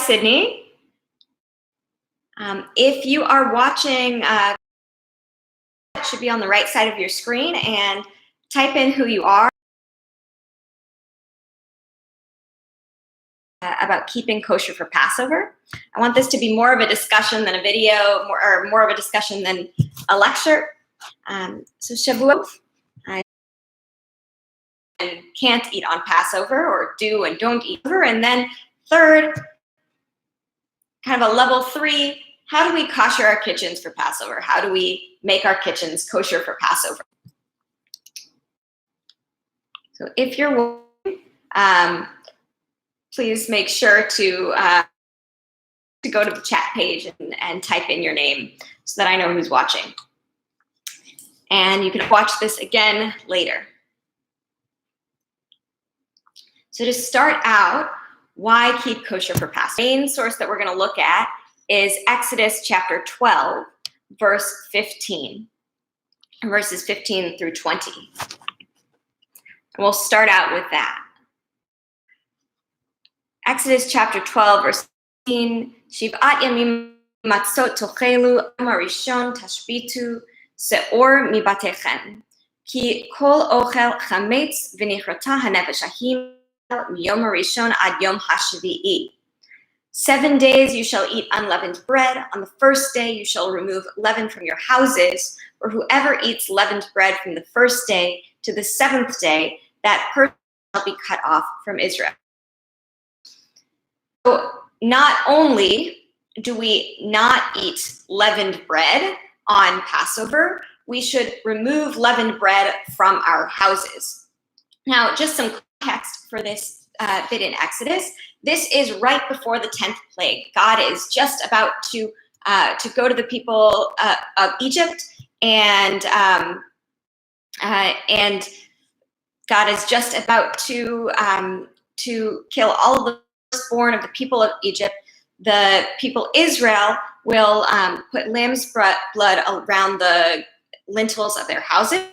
Sydni. If you are watching, it should be on the right side of your screen, and type in who you are about keeping kosher for Passover. I want this to be more of a discussion than a video, more of a discussion than a lecture. So Shavuot, I can't eat on Passover, or do and don't eat. And then third, kind of a level 3, how do we kosher our kitchens for Passover? How do we make our kitchens kosher for Passover? So if you're watching, please make sure to go to the chat page and type in your name so that I know who's watching. And you can watch this again later. So to start out, why keep kosher for Passover? The main source that we're going to look at is Exodus chapter 12, verse 15, verses 15 through 20. And we'll start out with that. Exodus chapter 12, verse 15, Shiv'at yamim matzot tochelu, marishon tashbitu, se'or mibatechem, ki kol ochel chametz v'nichrata hanefesh ahim miyom harishon ad yom hashvi'i. 7 days you shall eat unleavened bread. On the first day you shall remove leaven from your houses, for whoever eats leavened bread from the first day to the 7th day, that person shall be cut off from Israel. So not only do we not eat leavened bread on Passover, we should remove leavened bread from our houses. Now, just some context for this bit in Exodus. This is right before the 10th plague. God is just about to go to the people of Egypt, and God is just about to kill all of the firstborn of the people of Egypt. The people Israel will put lamb's blood around the lintels of their houses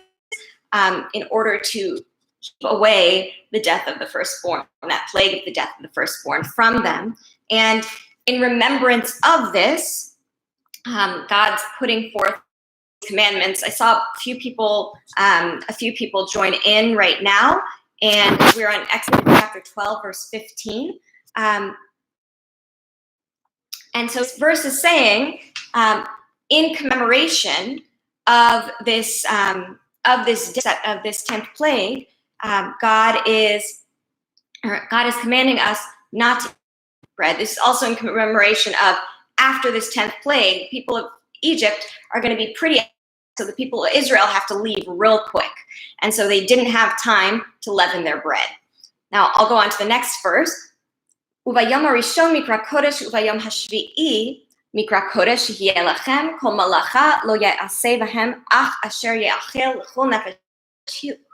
in order to keep away the death of the firstborn, that plague of the death of the firstborn from them. And in remembrance of this, God's putting forth commandments. I saw a few people join in right now, and we're on Exodus chapter 12, verse 15. And so this verse is saying, in commemoration of this 10th plague, God is commanding us not to eat bread. This is also in commemoration of, after this 10th plague, people of Egypt are going to be pretty, so the people of Israel have to leave real quick. And so they didn't have time to leaven their bread. Now, I'll go on to the next verse. Uvayom harishon mikra kodesh uvayom hashvi'i mikra kodesh yeh lachem kol malacha lo ya'aseh bahem ach asher ya'achel l'chol nefesh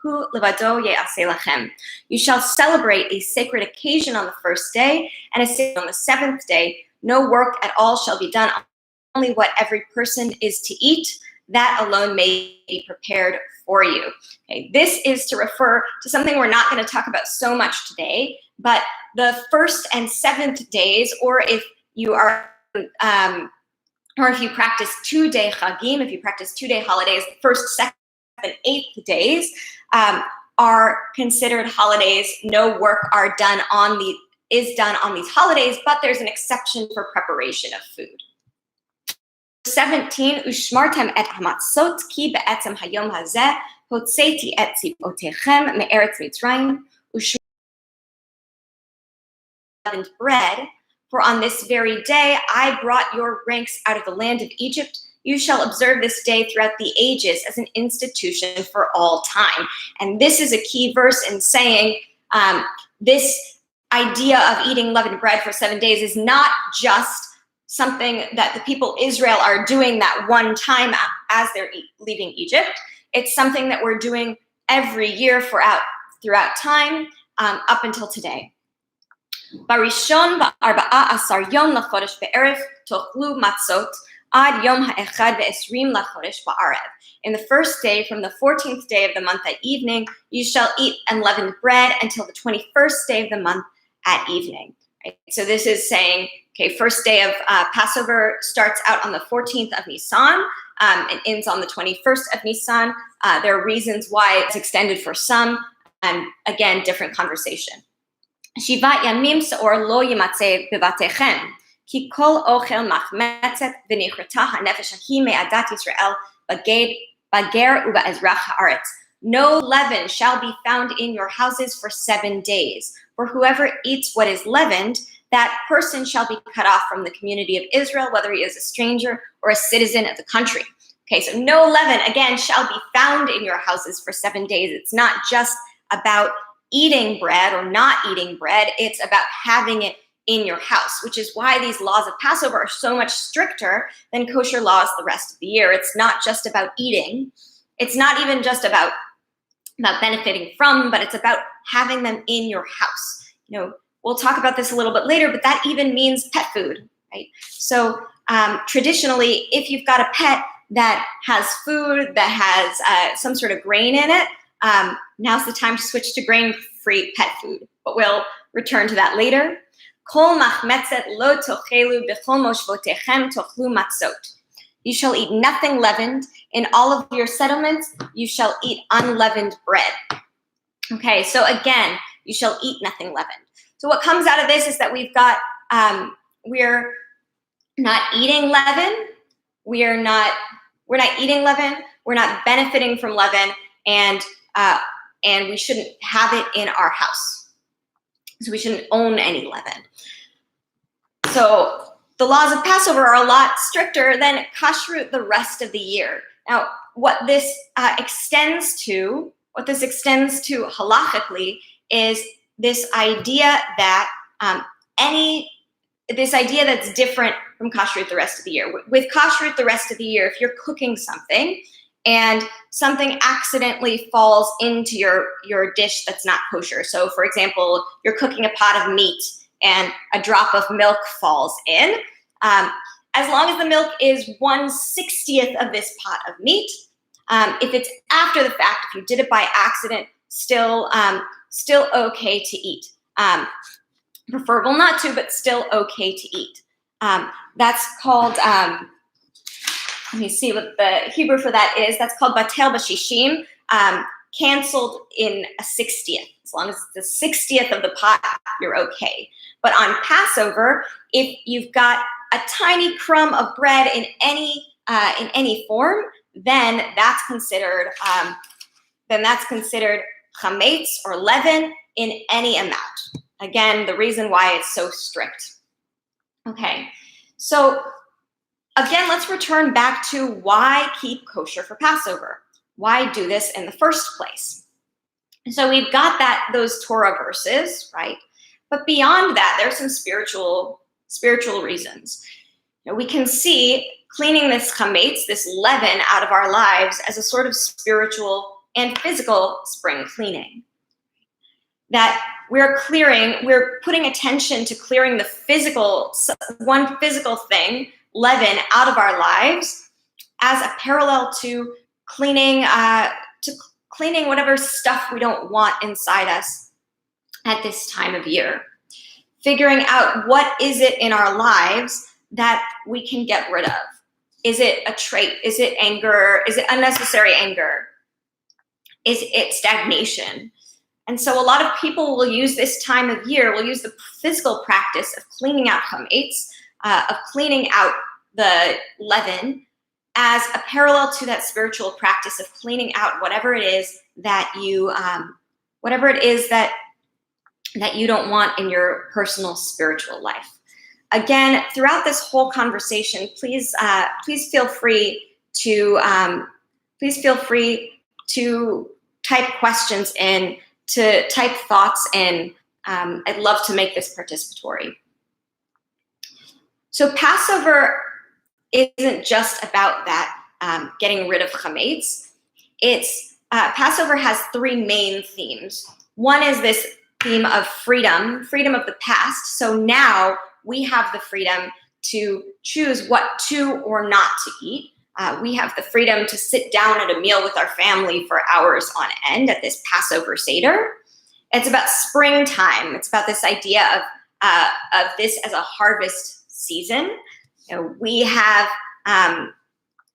hu levado ya'aseh lachem. You shall celebrate a sacred occasion on the first day, and on the 7th day no work at all shall be done. Only what every person is to eat, that alone may be prepared for you. Okay, this is to refer to something we're not going to talk about so much today, but the 1st and 7th days, or if you are, or if you practice 2-day chagim, if you practice 2-day holidays, the 1st, 2nd, and 8th days are considered holidays. No work is done on these holidays, but there's an exception for preparation of food. 17, Ushmartem et hamatzot ki be'etzem hayom hazeh hotzeti et tzivotechem me'eretz Mitzrayim leavened bread, for on this very day I brought your ranks out of the land of Egypt. You shall observe this day throughout the ages as an institution for all time. And this is a key verse in saying this idea of eating leavened bread for 7 days is not just something that the people Israel are doing that one time as they're leaving Egypt. It's something that we're doing every year throughout time up until today. Barishon ba'arba'a asar yom lachodesh be'erev tochlu matzot ad yom ha'echad ve'esrim lachodesh ba'arev. In the first day, from the 14th day of the month at evening, you shall eat unleavened bread until the 21st day of the month at evening. Right? So this is saying, Okay, first day of Passover starts out on the 14th of Nisan and ends on the 21st of Nisan. There are reasons why it's extended for some, and again, different conversation. Shivat yamim seor lo yimatzeh bevatechem, ki kol ochel machmetzet v'nichrata hanefesh hahi me'adat Yisrael bager uba'ezrach haaretz. No leaven shall be found in your houses for 7 days. For whoever eats what is leavened, that person shall be cut off from the community of Israel, whether he is a stranger or a citizen of the country. Okay, so no leaven, again, shall be found in your houses for 7 days. It's not just about eating bread or not eating bread. It's about having it in your house, which is why these laws of Passover are so much stricter than kosher laws the rest of the year. It's not just about eating. It's not even just about benefiting from, but it's about having them in your house. We'll talk about this a little bit later, but that even means pet food, right? So traditionally, if you've got a pet that has food that has some sort of grain in it, now's the time to switch to grain-free pet food. But we'll return to that later. Kol machmetzet lo tochelu b'chol moshvotechem tochlu matzot. You shall eat nothing leavened. In all of your settlements, you shall eat unleavened bread. Okay, so again, you shall eat nothing leavened. So what comes out of this is that we've got, we're not eating leaven. We're not eating leaven. We're not benefiting from leaven, and we shouldn't have it in our house. So we shouldn't own any leaven. So the laws of Passover are a lot stricter than kashrut the rest of the year. Now, what this extends to halachically is this idea that this idea that's different from kashrut the rest of the year. With kashrut the rest of the year, if you're cooking something and something accidentally falls into your dish that's not kosher. So, for example, you're cooking a pot of meat and a drop of milk falls in. As long as the milk is 1/60th of this pot of meat, if it's after the fact, if you did it by accident, still okay to eat. Preferable not to, but still okay to eat. That's called, let me see what the Hebrew for that is. That's called batel b'shishim, canceled in a 60th. As long as it's the 60th of the pot, you're okay. But on Passover, if you've got a tiny crumb of bread in any form, then that's considered chametz or leaven in any amount. Again, the reason why it's so strict. Okay, so again, let's return back to why keep kosher for Passover. Why do this in the first place? So we've got those Torah verses, right? But beyond that, there's some spiritual reasons. We can see cleaning this chametz, this leaven, out of our lives as a sort of spiritual and physical spring cleaning. That we're putting attention to clearing one physical thing, leaven, out of our lives as a parallel to cleaning whatever stuff we don't want inside us at this time of year. Figuring out what is it in our lives that we can get rid of. Is it a trait? Is it anger? Is it unnecessary anger? Is it stagnation? And so a lot of people will use this time of year, will use the physical practice of cleaning out chametz, of cleaning out the leaven, as a parallel to that spiritual practice of cleaning out whatever it is that you don't want in your personal spiritual life. Again, throughout this whole conversation, please feel free to type questions in, to type thoughts in. I'd love to make this participatory. So Passover isn't just about that, getting rid of chametz. Passover has three main themes. One is this theme of freedom of the past. So now we have the freedom to choose what to or not to eat. We have the freedom to sit down at a meal with our family for hours on end at this Passover Seder. It's about springtime. It's about this idea of this as a harvest season. We have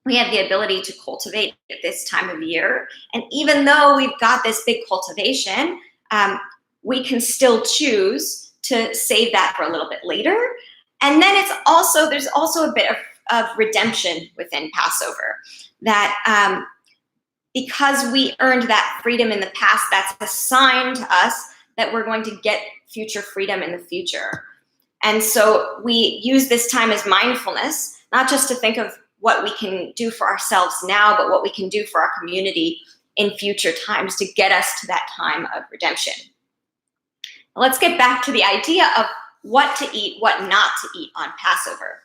the ability to cultivate at this time of year. And even though we've got this big cultivation, we can still choose to save that for a little bit later. And then there's also a bit of redemption within Passover, that because we earned that freedom in the past, that's a sign to us that we're going to get future freedom in the future. And so we use this time as mindfulness, not just to think of what we can do for ourselves now, but what we can do for our community in future times to get us to that time of redemption. Let's get back to the idea of what to eat, what not to eat on Passover.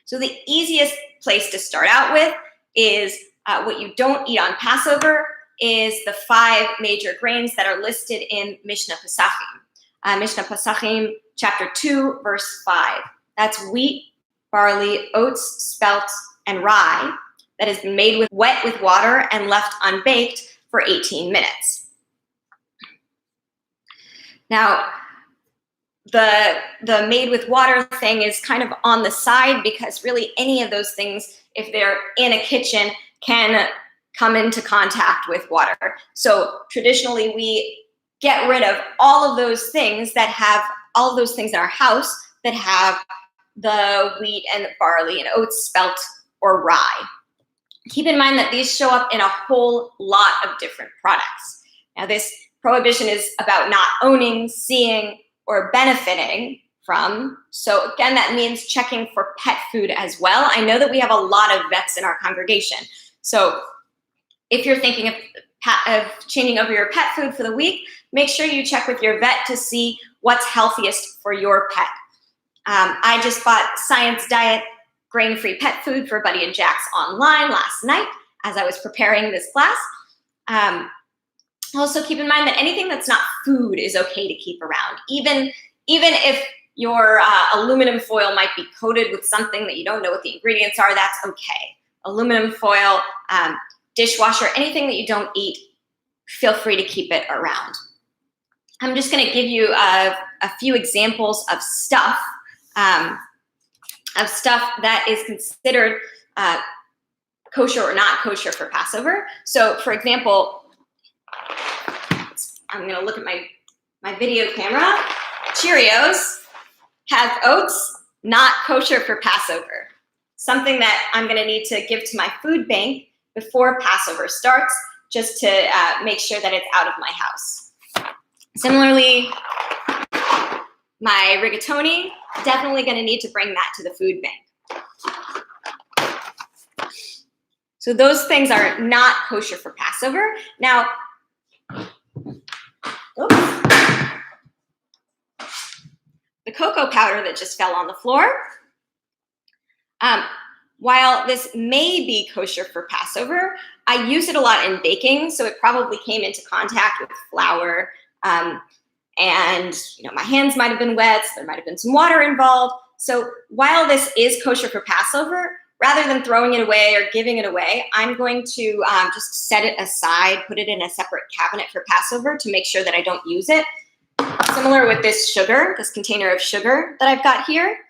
So the easiest place to start out with is what you don't eat on Passover is the 5 major grains that are listed in Mishnah Pesachim. Mishnah Pesachim, chapter 2, verse 5. That's wheat, barley, oats, spelt, and rye that has been made wet with water and left unbaked for 18 minutes. Now, the made with water thing is kind of on the side, because really any of those things, if they're in a kitchen, can come into contact with water. So traditionally we get rid of all of those things in our house that have the wheat and the barley and oats, spelt, or rye. Keep in mind that these show up in a whole lot of different products. Now, this prohibition is about not owning, seeing, or benefiting from. So again, that means checking for pet food as well. I know that we have a lot of vets in our congregation. So if you're thinking of changing over your pet food for the week, make sure you check with your vet to see what's healthiest for your pet. I just bought Science Diet grain-free pet food for Buddy and Jax online last night as I was preparing this class. Also keep in mind that anything that's not food is okay to keep around. Even if your aluminum foil might be coated with something that you don't know what the ingredients are, that's okay. Aluminum foil, dishwasher, anything that you don't eat, feel free to keep it around. I'm just gonna give you a few examples of stuff that is considered kosher or not kosher for Passover. So for example, I'm gonna look at my video camera. Cheerios have oats, not kosher for Passover. Something that I'm gonna need to give to my food bank before Passover starts, just to make sure that it's out of my house. Similarly, my rigatoni, definitely gonna need to bring that to the food bank. So those things are not kosher for Passover. Now, the cocoa powder that just fell on the floor, while this may be kosher for Passover, I use it a lot in baking, so it probably came into contact with flour, and my hands might have been wet, so there might have been some water involved. So while this is kosher for Passover, rather than throwing it away or giving it away, I'm going to just set it aside, put it in a separate cabinet for Passover to make sure that I don't use it. Similar with this sugar, this container of sugar that I've got here.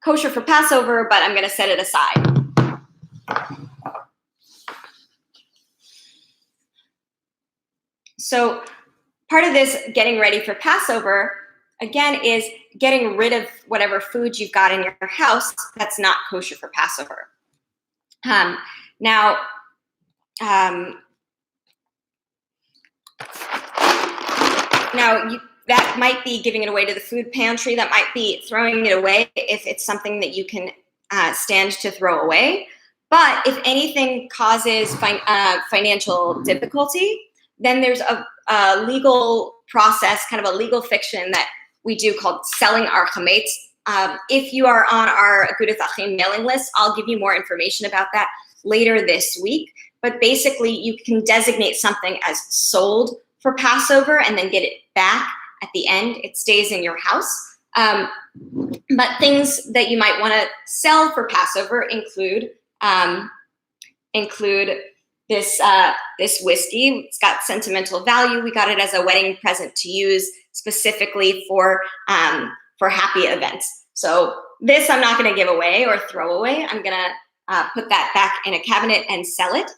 Kosher for Passover, but I'm gonna set it aside. So part of this getting ready for Passover, again, is getting rid of whatever food you've got in your house that's not kosher for Passover. That might be giving it away to the food pantry. That might be throwing it away if it's something that you can stand to throw away. But if anything causes financial difficulty, then there's a legal process, kind of a legal fiction that we do called selling our chametz. If you are on our Agudath Achim mailing list, I'll give you more information about that later this week. But basically, you can designate something as sold for Passover and then get it back at the end. It stays in your house. But things that you might want to sell for Passover include this whiskey. It's got sentimental value. We got it as a wedding present to use specifically for happy events. So this I'm not going to give away or throw away. I'm going to put that back in a cabinet and sell it.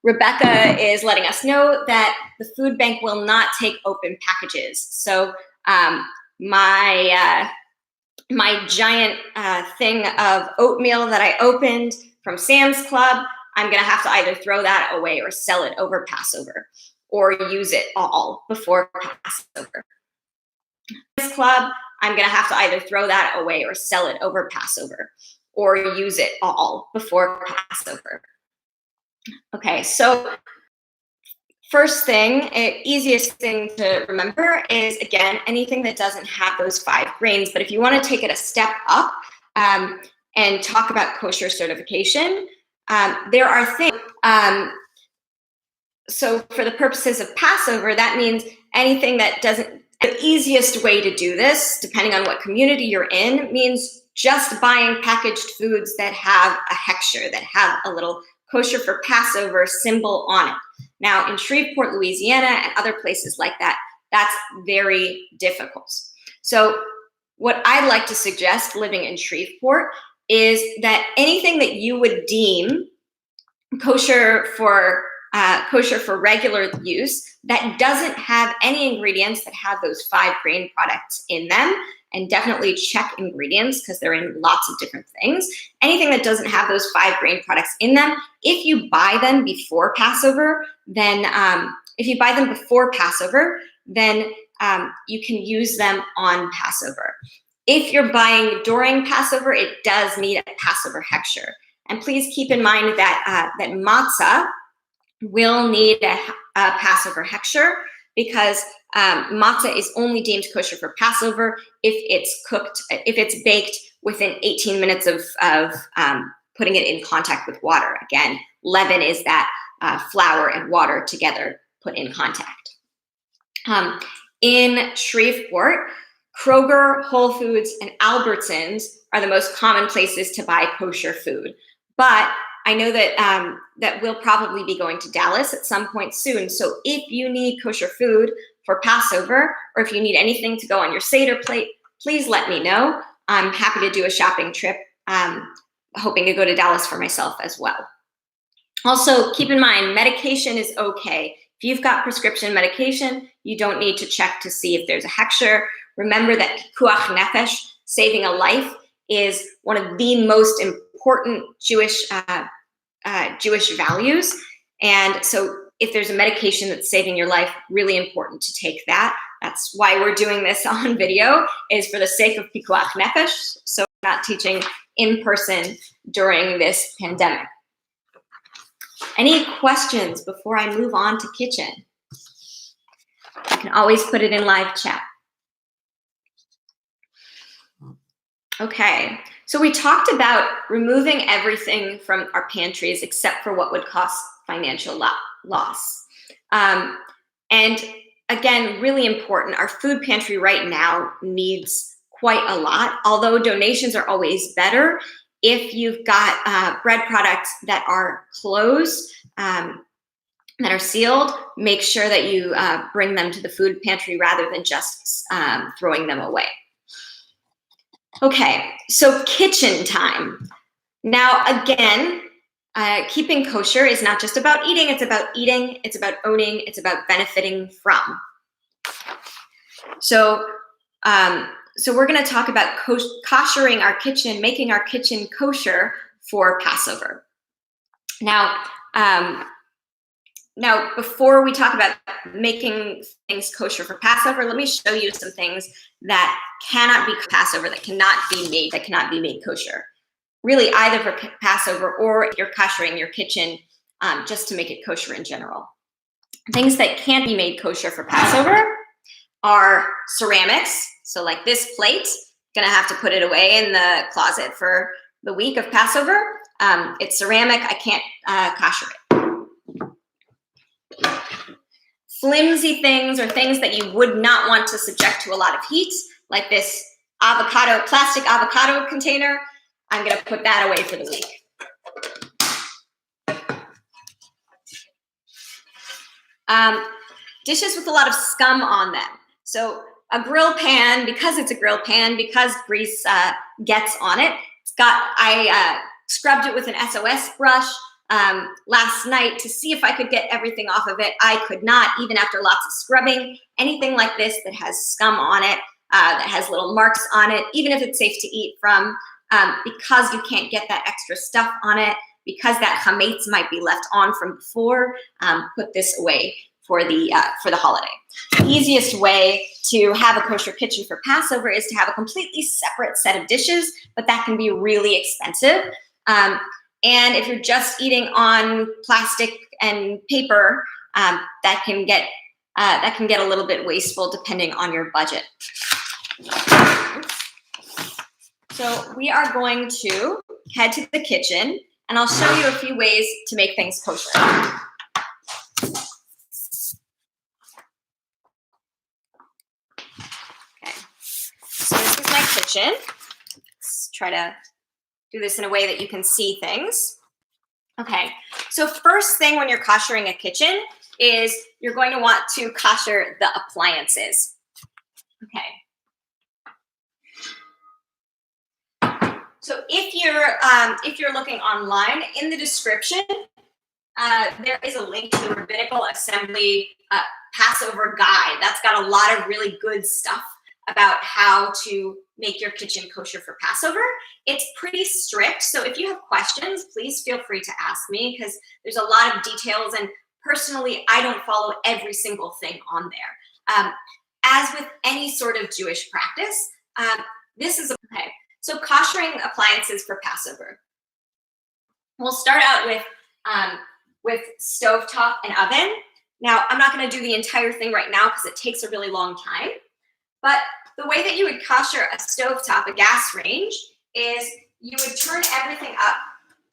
Rebecca is letting us know that the food bank will not take open packages. So my giant thing of oatmeal that I opened from Sam's Club, I'm going to have to either throw that away or sell it over Passover, or use it all before Passover. Sam's Club, I'm going to have to either throw that away or sell it over Passover, or use it all before Passover. Okay, so first thing, easiest thing to remember is, again, anything that doesn't have those 5 grains. But if you want to take it a step up and talk about kosher certification, there are things. So for the purposes of Passover, that means anything that doesn't, the easiest way to do this, depending on what community you're in, means just buying packaged foods that have a hechsher, that have a little kosher for Passover symbol on it. Now, in Shreveport, Louisiana, and other places like that, that's very difficult. So what I'd like to suggest, living in Shreveport, is that anything that you would deem kosher for regular use that doesn't have any ingredients that have those 5 grain products in them, and definitely check ingredients because they're in lots of different things. Anything that doesn't have those 5 grain products in them, if you buy them before Passover, then you can use them on Passover. If you're buying during Passover, it does need a Passover hechsher. And please keep in mind that that matzah will need a Passover hechsher, because matzah is only deemed kosher for Passover if it's baked within 18 minutes of putting it in contact with water. Again, leaven is that flour and water together put in contact. In Shreveport, Kroger, Whole Foods, and Albertsons are the most common places to buy kosher food. But I know that that we'll probably be going to Dallas at some point soon. So if you need kosher food for Passover, or if you need anything to go on your Seder plate, please let me know. I'm happy to do a shopping trip, hoping to go to Dallas for myself as well. Also, keep in mind, medication is okay. If you've got prescription medication, you don't need to check to see if there's a hechsher. Remember that pikuach nefesh, saving a life, is one of the most important Jewish values. And so if there's a medication that's saving your life, really important to take that. That's why we're doing this on video, is for the sake of pikuach nefesh, so we're not teaching in person during this pandemic. Any questions before I move on to kitchen? You can always put it in live chat. Okay, so we talked about removing everything from our pantries except for what would cause financial loss. And again, really important, our food pantry right now needs quite a lot, although donations are always better. If you've got bread products that are closed, that are sealed, make sure that you bring them to the food pantry rather than just throwing them away. Okay, so kitchen time. Now, again, keeping kosher is not just about eating, it's about owning, it's about benefiting from. So we're gonna talk about koshering our kitchen, making our kitchen kosher for Passover. Now, before we talk about making things kosher for Passover, let me show you some things that cannot be Passover, that cannot be made kosher. Really, either for Passover or if you're koshering your kitchen, just to make it kosher in general. Things that can't be made kosher for Passover are ceramics. So like this plate, gonna have to put it away in the closet for the week of Passover. It's ceramic, I can't kosher it. Flimsy things, or things that you would not want to subject to a lot of heat, like this plastic avocado container, I'm gonna put that away for the week. Dishes with a lot of scum on them. So a grill pan, because it's a grill pan, because grease gets on it, I scrubbed it with an SOS brush last night to see if I could get everything off of it. I could not, even after lots of scrubbing. Anything like this that has scum on it, that has little marks on it, even if it's safe to eat from, because you can't get that extra stuff on it, because that chametz might be left on from before, put this away for the holiday. The easiest way to have a kosher kitchen for Passover is to have a completely separate set of dishes, but that can be really expensive. And if you're just eating on plastic and paper, that can get a little bit wasteful depending on your budget. So we are going to head to the kitchen, and I'll show you a few ways to make things kosher. Okay, so this is my kitchen. Let's try to do this in a way that you can see things. Okay, so first thing when you're koshering a kitchen is you're going to want to kosher the appliances. Okay. So if you're looking online, in the description, there is a link to the Rabbinical Assembly Passover guide. That's got a lot of really good stuff about how to make your kitchen kosher for Passover. It's pretty strict, so if you have questions, please feel free to ask me, because there's a lot of details, and personally, I don't follow every single thing on there. As with any sort of Jewish practice, this is okay. So koshering appliances for Passover. We'll start out with stovetop and oven. Now, I'm not going to do the entire thing right now because it takes a really long time. But the way that you would kosher a stovetop, a gas range, is you would turn everything up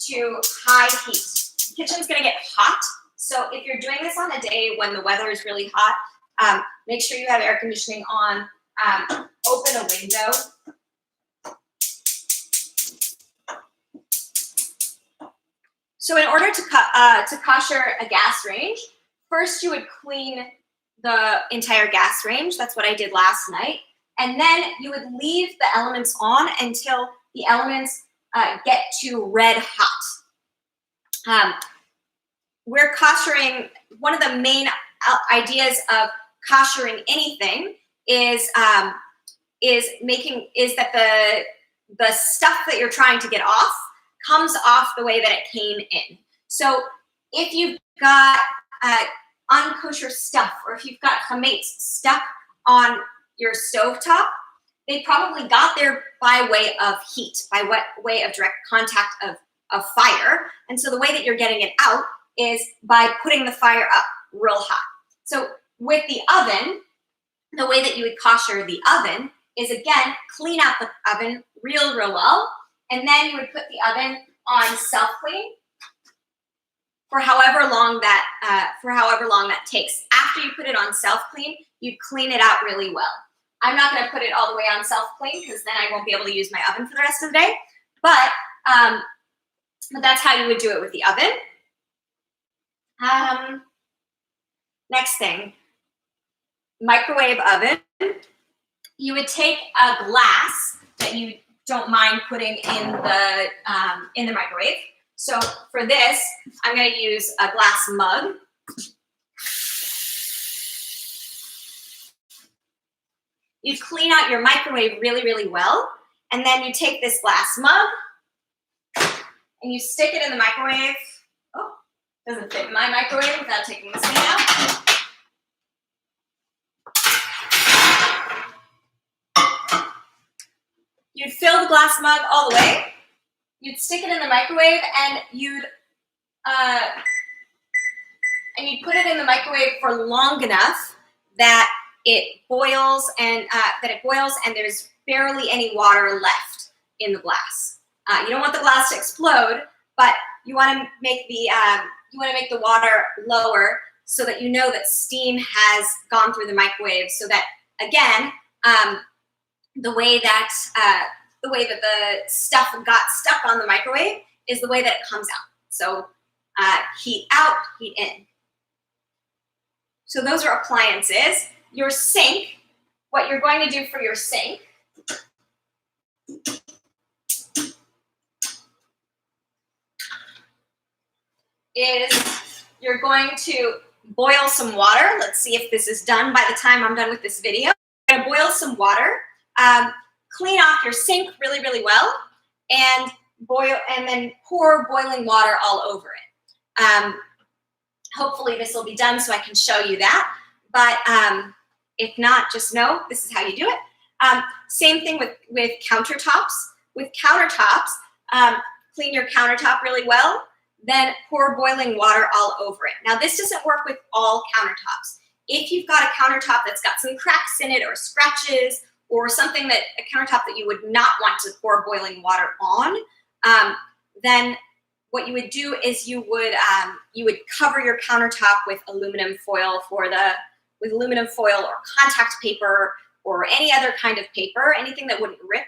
to high heat. The kitchen's going to get hot. So if you're doing this on a day when the weather is really hot, make sure you have air conditioning on. Open a window. So in order to kosher a gas range, first you would clean the entire gas range. That's what I did last night. And then you would leave the elements on until the elements get to red hot. We're koshering, one of the main ideas of koshering anything is that the stuff that you're trying to get off comes off the way that it came in. So if you've got unkosher stuff, or if you've got chametz stuck on your stovetop, they probably got there by way of heat, by way of direct contact of fire. And so the way that you're getting it out is by putting the fire up real hot. So with the oven, the way that you would kosher the oven is, again, clean out the oven real well, and then you would put the oven on self-clean for however long that takes. After you put it on self-clean, you clean it out really well. I'm not going to put it all the way on self-clean because then I won't be able to use my oven for the rest of the day. But that's how you would do it with the oven. Next thing, microwave oven. You would take a glass that you don't mind putting in the microwave. So for this, I'm going to use a glass mug. You clean out your microwave really well, and then you take this glass mug and you stick it in the microwave. Oh, doesn't fit in my microwave without taking this thing out. You'd fill the glass mug all the way. You'd stick it in the microwave, and you'd put it in the microwave for long enough that it boils, and there's barely any water left in the glass. You don't want the glass to explode, but you want to make the water lower so that you know that steam has gone through the microwave. So that, again, the way that the stuff got stuck on the microwave is the way that it comes out. So heat out, heat in. So those are appliances. Your sink, what you're going to do for your sink is you're going to boil some water. Let's see if this is done by the time I'm done with this video. You're going to boil some water, clean off your sink really, really well, and then pour boiling water all over it. Hopefully this will be done so I can show you that, but if not, just know this is how you do it. Same thing with countertops. With countertops, clean your countertop really well, then pour boiling water all over it. Now this doesn't work with all countertops. If you've got a countertop that's got some cracks in it or scratches or something a countertop that you would not want to pour boiling water on, then what you would do is you would cover your countertop with aluminum foil with aluminum foil or contact paper or any other kind of paper, anything that wouldn't rip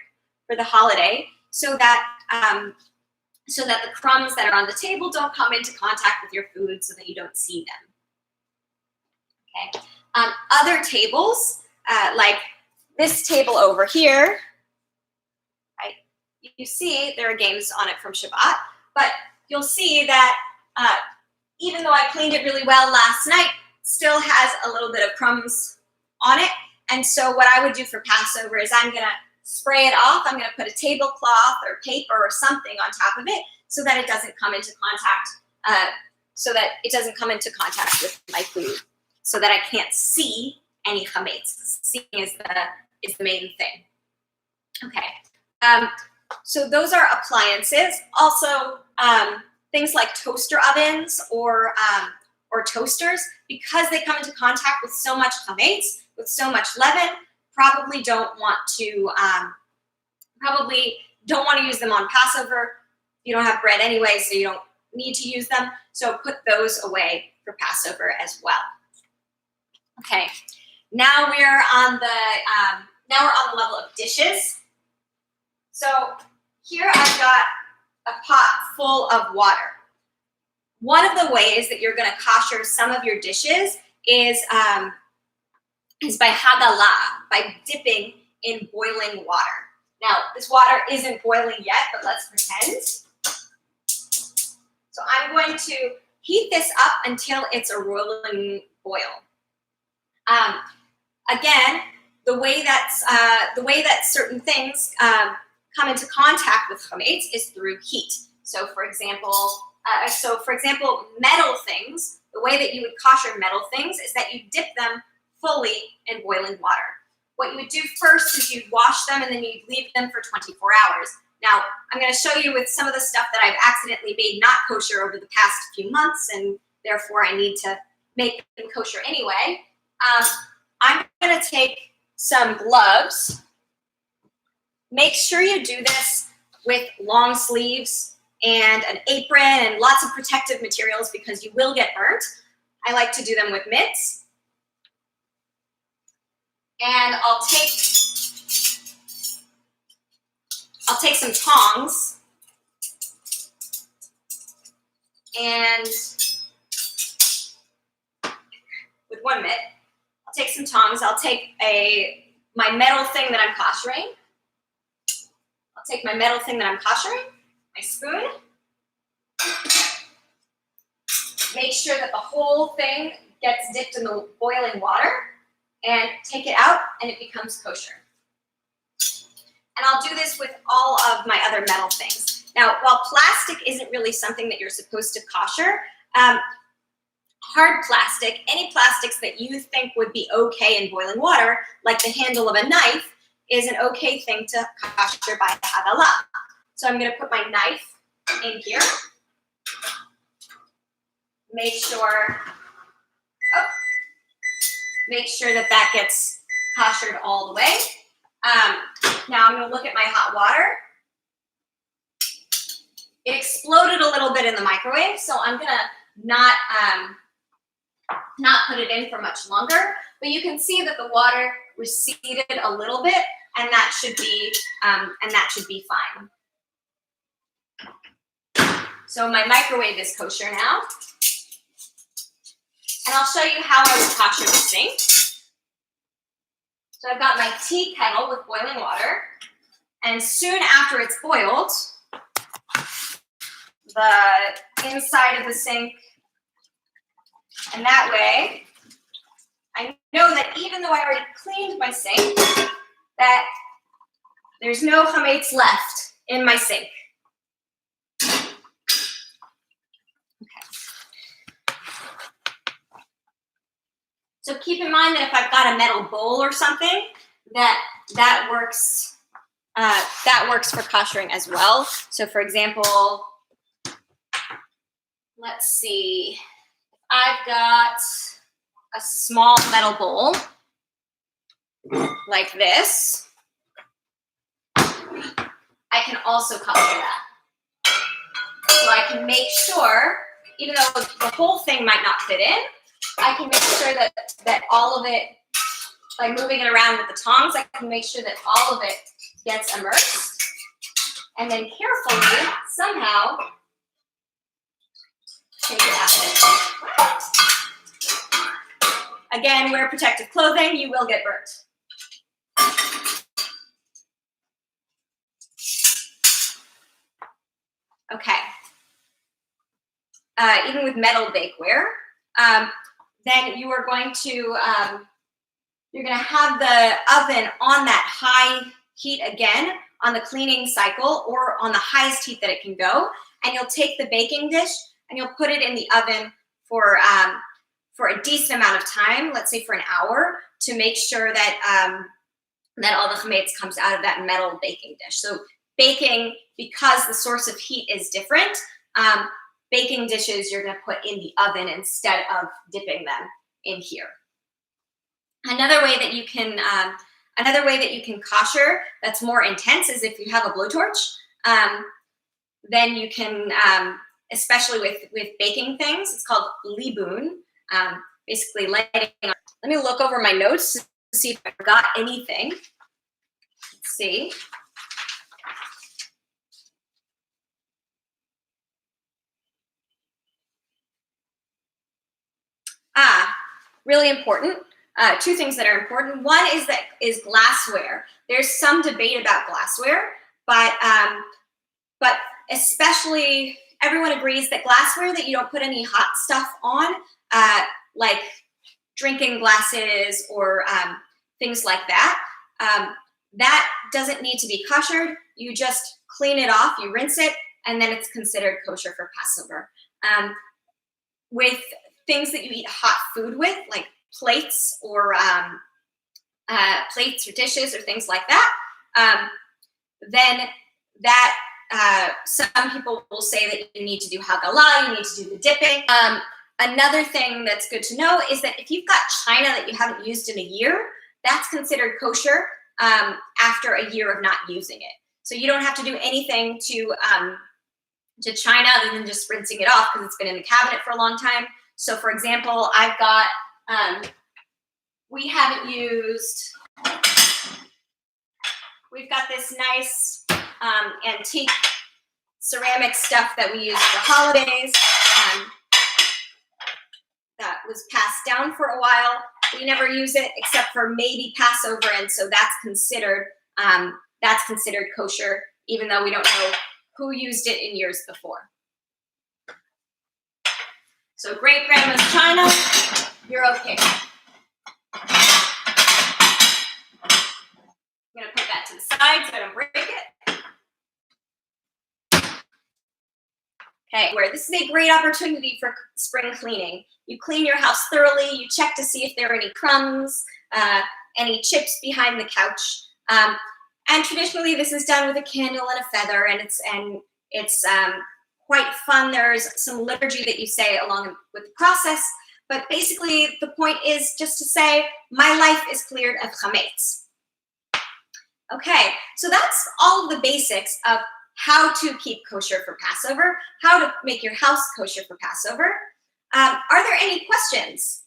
for the holiday, so that the crumbs that are on the table don't come into contact with your food so that you don't see them. Okay. Other tables, like this table over here, right? You see there are games on it from Shabbat, but you'll see that even though I cleaned it really well last night, it still has a little bit of crumbs on it. And so what I would do for Passover is I'm gonna spray it off. I'm gonna put a tablecloth or paper or something on top of it so that it doesn't come into contact, with my food, so that I can't see any chametz. Seeing is the main thing. Okay. So those are appliances. Also, things like toaster ovens or toasters, because they come into contact with so much chametz, with so much leaven, probably don't want to use them on Passover. You don't have bread anyway, so you don't need to use them. So put those away for Passover as well. Okay, now we're on the level of dishes. So here I've got a pot full of water. One of the ways that you're going to kosher some of your dishes is by hagalah, by dipping in boiling water. Now, this water isn't boiling yet, but let's pretend. So I'm going to heat this up until it's a rolling boil. Again, the way that certain things come into contact with chametz is through heat. So for example, metal things, the way that you would kosher metal things is that you dip them fully in boiling water. What you would do first is you'd wash them and then you'd leave them for 24 hours. Now, I'm going to show you with some of the stuff that I've accidentally made not kosher over the past few months, and therefore I need to make them kosher anyway. I'm going to take some gloves. Make sure you do this with long sleeves and an apron and lots of protective materials because you will get burnt. I like to do them with mitts. And I'll take some tongs and with one mitt, I'll take some tongs. I'll take my metal thing that I'm koshering. I'll take my metal thing that I'm koshering, my spoon. Make sure that the whole thing gets dipped in the boiling water and take it out and it becomes kosher. And I'll do this with all of my other metal things. Now, while plastic isn't really something that you're supposed to kosher, hard plastic, any plastics that you think would be okay in boiling water, like the handle of a knife, is an okay thing to kosher by hagalah. So I'm going to put my knife in here. Make sure that gets koshered all the way. Now I'm going to look at my hot water. It exploded a little bit in the microwave, so I'm going to not put it in for much longer. But you can see that the water receded a little bit, and that should be fine. So my microwave is kosher now. And I'll show you how I would kosher the sink. So I've got my tea kettle with boiling water, and soon after it's boiled, the inside of the sink, and that way I know that even though I already cleaned my sink, that there's no chametz left in my sink. So keep in mind that if I've got a metal bowl or something, that works for koshering as well. So for example, let's see, I've got a small metal bowl like this. I can also kosher that. So I can make sure, even though the whole thing might not fit in, I can make sure that all of it, by moving it around with the tongs, I can make sure that all of it gets immersed. And then carefully, somehow, take it out. Again, wear protective clothing, you will get burnt. Okay. Even with metal bakeware, then you are going to, you're going to have the oven on that high heat again on the cleaning cycle or on the highest heat that it can go. And you'll take the baking dish and you'll put it in the oven for a decent amount of time, let's say for an hour, to make sure that, that all the chametz comes out of that metal baking dish. So baking, because the source of heat is different, baking dishes you're going to put in the oven instead of dipping them in here. Another way that you can kosher that's more intense is if you have a blowtorch. Then you can, especially with baking things, it's called libun. Basically lighting. Let me look over my notes to see if I forgot anything. Let's see. Really important. Two things that are important. One is glassware. There's some debate about glassware, but especially everyone agrees that glassware that you don't put any hot stuff on, like drinking glasses or things like that, that doesn't need to be koshered. You just clean it off, you rinse it, and then it's considered kosher for Passover. With things that you eat hot food with, like plates or dishes or things like that, then that some people will say that you need to do hagalah, you need to do the dipping. Another thing that's good to know is that if you've got china that you haven't used in a year, that's considered kosher after a year of not using it. So you don't have to do anything to china other than just rinsing it off because it's been in the cabinet for a long time. So for example, I've got, we've got this nice antique ceramic stuff that we use for holidays that was passed down for a while. We never use it except for maybe Passover, and so that's considered kosher, even though we don't know who used it in years before. So great grandma's china, you're okay. I'm gonna put that to the side so I don't break it. Okay, where this is a great opportunity for spring cleaning. You clean your house thoroughly, you check to see if there are any crumbs, any chips behind the couch. And traditionally this is done with a candle and a feather, and it's quite fun. There's some liturgy that you say along with the process, but basically the point is just to say, my life is cleared of chametz. Okay, so that's all of the basics of how to keep kosher for Passover, how to make your house kosher for Passover. Are there any questions?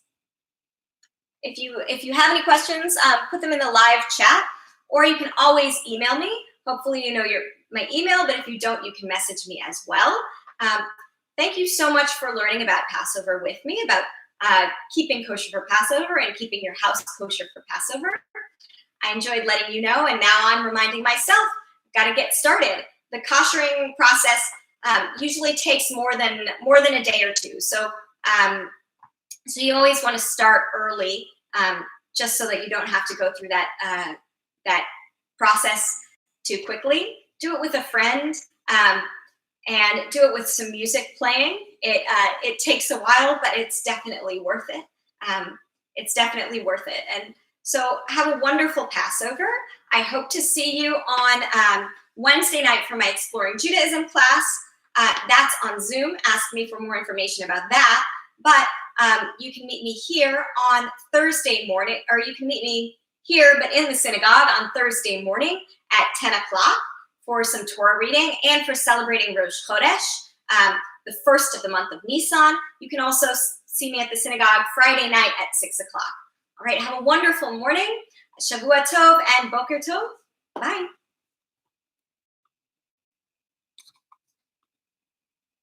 If you have any questions, put them in the live chat, or you can always email me. Hopefully you know my email, but if you don't, you can message me as well. Thank you so much for learning about Passover with me, about keeping kosher for Passover and keeping your house kosher for Passover. I enjoyed letting you know, and now I'm reminding myself, got to get started. The koshering process usually takes more than a day or two. So so you always want to start early, just so that you don't have to go through that process too quickly. Do it with a friend, and do it with some music playing. It takes a while, but it's definitely worth it. It's definitely worth it. And so have a wonderful Passover. I hope to see you on Wednesday night for my Exploring Judaism class. That's on Zoom. Ask me for more information about that. But you can meet me here on Thursday morning, or you can meet me here, but in the synagogue on Thursday morning at 10 o'clock for some Torah reading and for celebrating Rosh Chodesh, the first of the month of Nisan. You can also see me at the synagogue Friday night at 6 o'clock. All right, have a wonderful morning. Shavua Tov and Boker Tov. Bye.